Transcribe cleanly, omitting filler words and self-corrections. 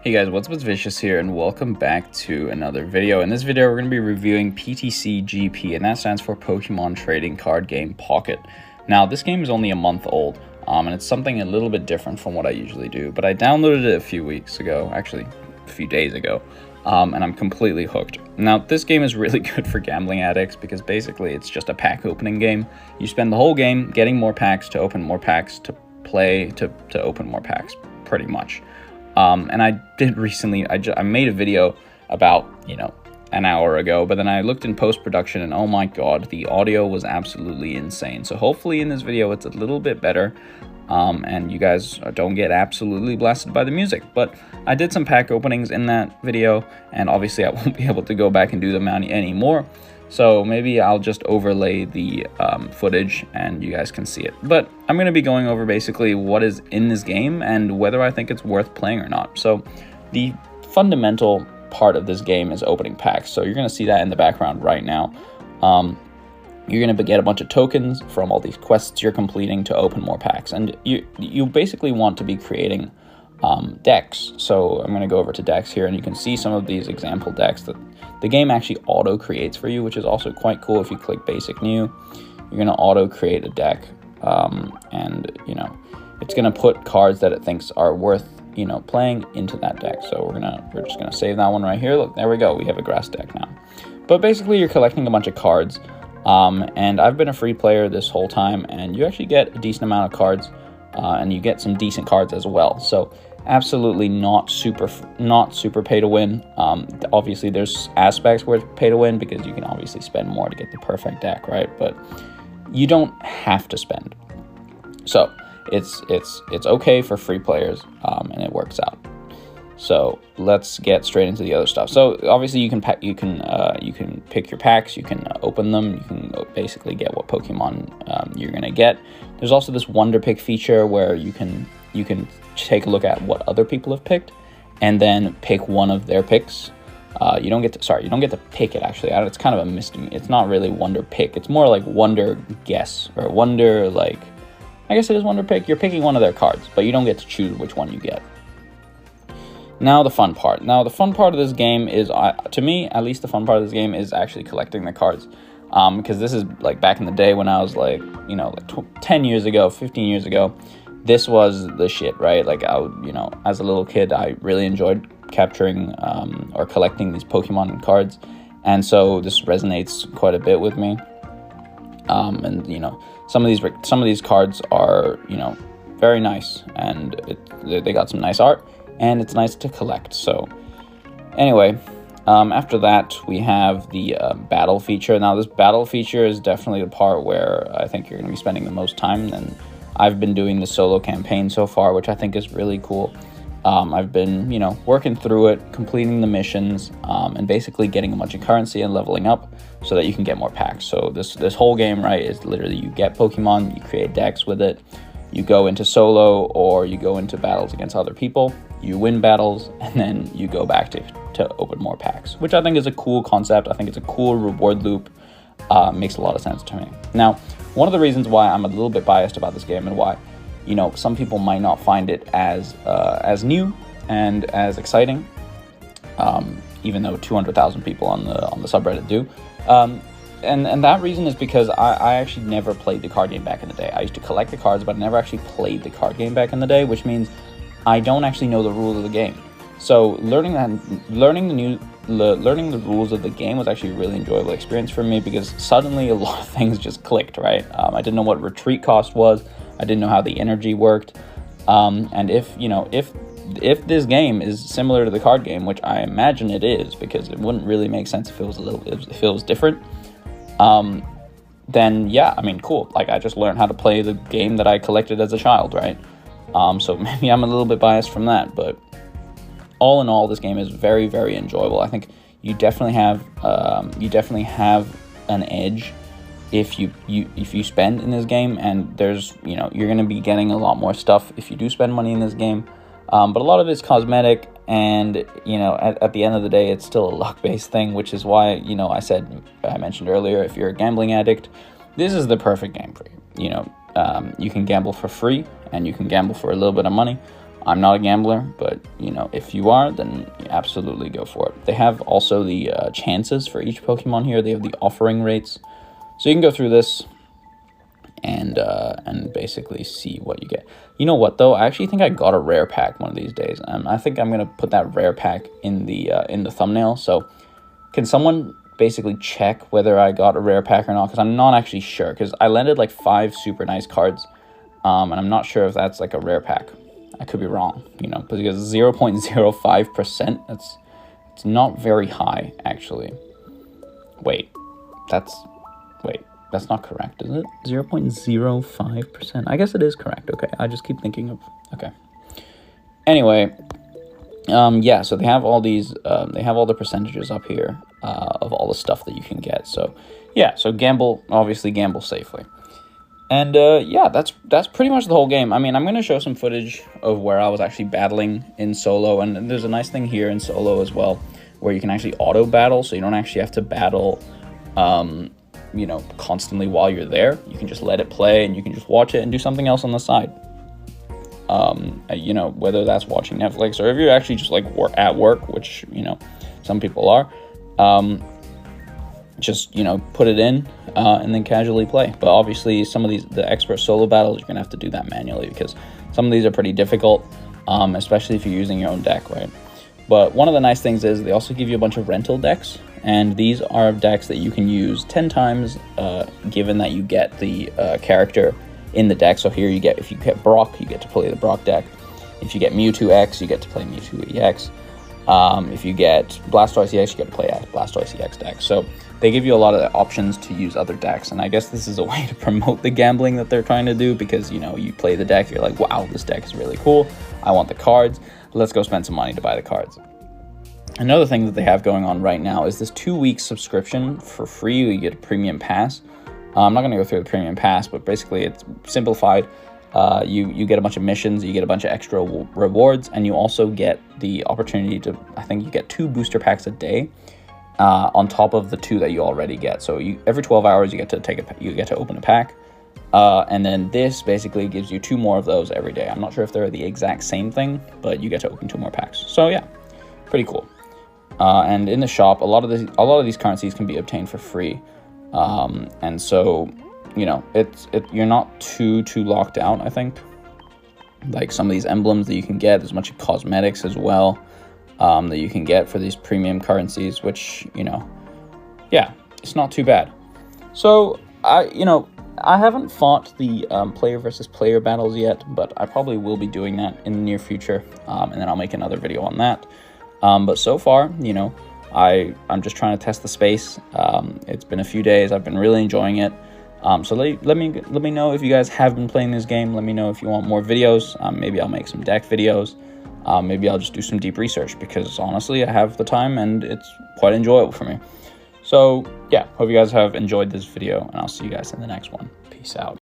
Hey guys, what's up? It's Vicious here, and welcome back to another video. In this video, we're going to be reviewing PTCGP, and that stands for Pokemon Trading Card Game Pocket. Now, this game is only a month old, and it's something a little bit different from what I usually do, but I downloaded it a few weeks ago, actually a few days ago, and I'm completely hooked. Now, this game is really good for gambling addicts because basically it's just a pack opening game. You spend the whole game getting more packs to open more packs to play to open more packs, pretty much. And I did recently, I made a video about, an hour ago, but then I looked in post-production and oh my god, the audio was absolutely insane. So hopefully in this video it's a little bit better, and you guys don't get absolutely blasted by the music. But I did some pack openings in that video, and obviously I won't be able to go back and do them anymore. So maybe I'll just overlay the footage and you guys can see it. But I'm going to be going over basically what is in this game and whether I think it's worth playing or not. So the fundamental part of this game is opening packs. So you're going to see that in the background right now. You're going to get a bunch of tokens from all these quests you're completing to open more packs. And you basically want to be creating decks. So I'm going to go over to decks here, and you can see some of these example decks that the game actually auto creates for you, which is also quite cool. If you click basic new, you're going to auto create a deck, and it's going to put cards that it thinks are worth playing into that deck. So we're just gonna save that one right here. Look, there we go, we have a grass deck now. But basically you're collecting a bunch of cards, and I've been a free player this whole time, and you actually get a decent amount of cards, and you get some decent cards as well. So absolutely not super pay to win. Obviously there's aspects where it's pay to win because you can obviously spend more to get the perfect deck, right? But you don't have to spend. So it's okay for free players, and it works out. So let's get straight into the other stuff. So obviously you can pick your packs, you can open them, you can basically get what Pokemon you're gonna get. There's also this Wonder Pick feature where you can take a look at what other people have picked and then pick one of their picks. You don't get to pick it, actually. It's kind of a misdemeanor. It's not really Wonder Pick. It's more like Wonder Guess, or Wonder, like, I guess it is Wonder Pick. You're picking one of their cards, but you don't get to choose which one you get. Now the fun part. Now the fun part of this game is, to me, at least the fun part of this game is actually collecting the cards. Because this is like back in the day when I was like 10 years ago, 15 years ago, this was the shit, right? Like as a little kid, I really enjoyed capturing or collecting these Pokemon cards. And so this resonates quite a bit with me. And some of these cards are very nice, and they got some nice art, and it's nice to collect. So anyway, after that we have the battle feature. Now this battle feature is definitely the part where I think you're going to be spending the most time, and I've been doing the solo campaign so far, which I think is really cool. I've been working through it, completing the missions, and basically getting a bunch of currency and leveling up so that you can get more packs. So this whole game, right, is literally you get Pokemon, you create decks with it, you go into solo or you go into battles against other people, you win battles, and then you go back to open more packs, which I think is a cool concept. I think it's a cool reward loop. Makes a lot of sense to me. Now, one of the reasons why I'm a little bit biased about this game and why some people might not find it as new and as exciting, even though 200,000 people on the subreddit do. And that reason is because I actually never played the card game back in the day. I used to collect the cards, but I never actually played the card game back in the day, which means I don't actually know the rules of the game. So learning the rules of the game was actually a really enjoyable experience for me, because suddenly a lot of things just clicked, right? I didn't know what retreat cost was. I didn't know how the energy worked. And if this game is similar to the card game, which I imagine it is, because it wouldn't really make sense if it was different, then yeah, I mean, cool. Like, I just learned how to play the game that I collected as a child, right? So maybe I'm a little bit biased from that, but all in all, this game is very, very enjoyable. I think you definitely have an edge if you spend in this game, and there's you're going to be getting a lot more stuff if you do spend money in this game. But a lot of it's cosmetic, and at the end of the day, it's still a luck-based thing, which is why I mentioned earlier, if you're a gambling addict, this is the perfect game for you. You can gamble for free, and you can gamble for a little bit of money. I'm not a gambler, but, you know, if you are, then absolutely go for it. They have also the chances for each Pokemon here. They have the offering rates. So you can go through this and basically see what you get. You know what, though? I actually think I got a rare pack one of these days. I think I'm going to put that rare pack in the thumbnail. So can someone basically check whether I got a rare pack or not? Because I'm not actually sure. Because I landed like 5 super nice cards. And I'm not sure if that's like a rare pack. I could be wrong, you know, because 0.05%, it's not very high, actually. Wait, that's not correct, is it? 0.05%. I guess it is correct. Okay, I just keep thinking of, okay. Anyway, yeah, so they have all these, they have all the percentages up here of all the stuff that you can get. So, yeah, so obviously gamble safely. And, yeah, that's pretty much the whole game. I mean, I'm going to show some footage of where I was actually battling in solo. And there's a nice thing here in solo as well, where you can actually auto-battle. So you don't actually have to battle, you know, constantly while you're there. You can just let it play, and you can just watch it and do something else on the side. You know, whether that's watching Netflix, or if you're actually just, like, at work, which, you know, some people are, just, you know, put it in and then casually play. But obviously some of the expert solo battles, you're gonna have to do that manually, because some of these are pretty difficult, especially if you're using your own deck, right? But one of the nice things is they also give you a bunch of rental decks, and these are decks that you can use 10 times given that you get the character in the deck. So here you get, if you get Brock, you get to play the Brock deck. If you get Mewtwo X, you get to play Mewtwo EX. If you get Blastoise EX, you get to play a Blastoise EX deck. So they give you a lot of options to use other decks, and I guess this is a way to promote the gambling that they're trying to do, because, you know, you play the deck, you're like, wow, this deck is really cool, I want the cards, let's go spend some money to buy the cards. Another thing that they have going on right now is this 2-week subscription for free. You get a premium pass. I'm not going to go through the premium pass, but basically it's simplified. You get a bunch of missions, you get a bunch of extra rewards, and you also get the opportunity to, I think you get 2 booster packs a day. On top of the 2 that you already get. So every 12 hours you get to open a pack, and then this basically gives you 2 more of those every day. I'm not sure if they're the exact same thing, but you get to open 2 more packs. So yeah, pretty cool. And in the shop, a lot of these currencies can be obtained for free, and so, you know, you're not too locked out. I think, like, some of these emblems that you can get, there's a bunch of cosmetics as well. That you can get for these premium currencies, which, you know, yeah, it's not too bad. So I haven't fought the player versus player battles yet, but I probably will be doing that in the near future, and then I'll make another video on that. But so far, you know, I'm just trying to test the space. It's been a few days. I've been really enjoying it. So let me know if you guys have been playing this game. Let me know if you want more videos. Maybe I'll make some deck videos. Maybe I'll just do some deep research, because honestly, I have the time and it's quite enjoyable for me. So yeah, hope you guys have enjoyed this video, and I'll see you guys in the next one. Peace out.